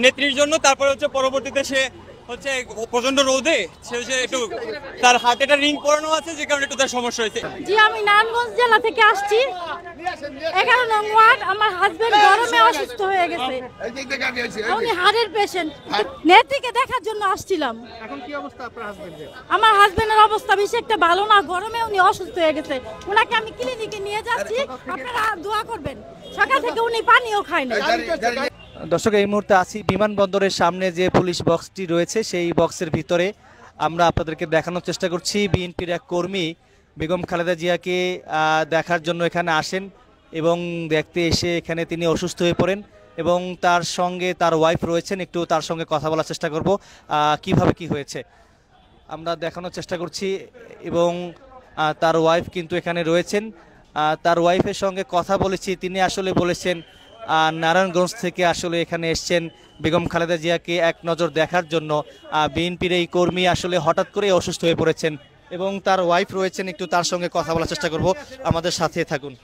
নেত্রীর জন্য। তারপরে হচ্ছে পরবর্তীতে সে হচ্ছে প্রচন্ড রোদে সে একটু তার হাতে একটা রিং পরানো আছে, যে কারণে একটু তার সমস্যা হয়েছে। জি, আমি নারায়ণগঞ্জ জেলা থেকে আসছি। 11 নং ওয়ার্ড। আমার হাজবেন্ড গরমে অসুস্থ হয়ে গেছে, উনি হার্টের পেশেন্ট। নেত্রীকে দেখার জন্য আসছিলাম। এখন কি অবস্থা আপনার হাজবেন্ডের? আমার হাজবেন্ডের অবস্থা বেশি একটা ভালো না, গরমে উনি অসুস্থ হয়ে গেছে। ওনাকে আমি ক্লিনিকে নিয়ে যাচ্ছি, আপনারা দোয়া করবেন। সকাল থেকে উনি পানিও খায় না। দর্শক, এই মুহূর্তে আছি বিমানবন্দরের সামনে যে পুলিশ বক্সটি রয়েছে, সেই বক্সের ভিতরে আমরা আপনাদেরকে দেখানোর চেষ্টা করছি। বিএনপির এক কর্মী বেগম খালেদা জিয়াকে দেখার জন্য এখানে আসেন এবং দেখতে এসে এখানে তিনি অসুস্থ হয়ে পড়েন এবং তার সঙ্গে তার ওয়াইফ রয়েছেন। একটু তার সঙ্গে কথা বলার চেষ্টা করব, কিভাবে কি হয়েছে আমরা দেখানোর চেষ্টা করছি। এবং তার ওয়াইফ কিন্তু এখানে রয়েছেন। তার ওয়াইফের সঙ্গে কথা বলেছি, তিনি আসলে বলেছেন নারায়ণগঞ্জ থেকে আসলে এখানে এসছেন বেগম খালেদা জিয়াকে এক নজর দেখার জন্য। বিএনপির এই কর্মী আসলে হঠাৎ করে অসুস্থ হয়ে পড়েছেন এবং তার ওয়াইফ রয়েছেন। একটু তার সঙ্গে কথা বলার চেষ্টা করব, আমাদের সাথে থাকুন।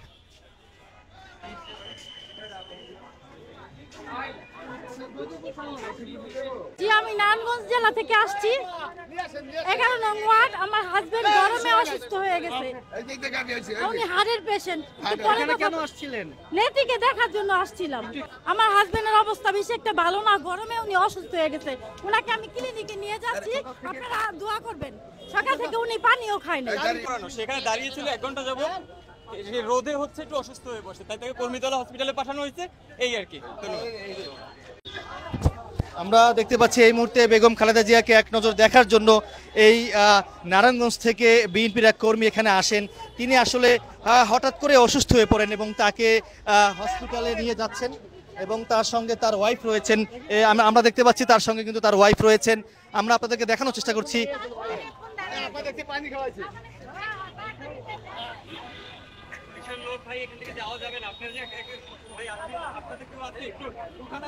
জি, আমি নারায়ণগঞ্জ জেলা থেকে আসছি। 11 নং ওয়ার্ড। আমার হাজবেন্ড গরমে অসুস্থ হয়ে গেছে, উনি হার্টের পেশেন্ট। কেন আসছিলেন? নেত্রীকে দেখার জন্য আসছিলাম। আমার হাজবেন্ডের অবস্থা বেশি একটা ভালো না, গরমে উনি অসুস্থ হয়ে গেছে। ওনাকে আমি ক্লিনিকে নিয়ে যাচ্ছি, আপনারা দোয়া করবেন। সকাল থেকে উনি পানিও খায় না। সেখানে দাঁড়িয়ে ছিল 1 ঘন্টা যাবো, রোদে হচ্ছে একটু অসুস্থ হয়ে পড়ছে, তাই তাকে কর্মীতলা হসপিটালে পাঠানো হয়েছে, এই আর কি। আমরা দেখতে পাচ্ছি এই মুহূর্তে বেগম খালেদা জিয়াকে এক নজর দেখার জন্য এই নারায়ণগঞ্জ থেকে বিএনপির এক কর্মী এখানে আসেন। তিনি আসলে হঠাৎ করে অসুস্থ হয়ে পড়েন এবং তাকে হসপিটালে নিয়ে যাচ্ছেন এবং তার সঙ্গে তার ওয়াইফ রয়েছেন। আমরা দেখতে পাচ্ছি তার সঙ্গে কিন্তু তার ওয়াইফ রয়েছেন। আমরা আপনাদেরকে দেখানোর চেষ্টা করছি। লোক ভাই, এখান থেকে যাওয়া যাবে না। আপনার যে ভাই আপনাদের কেউ আছে একটু ওখানে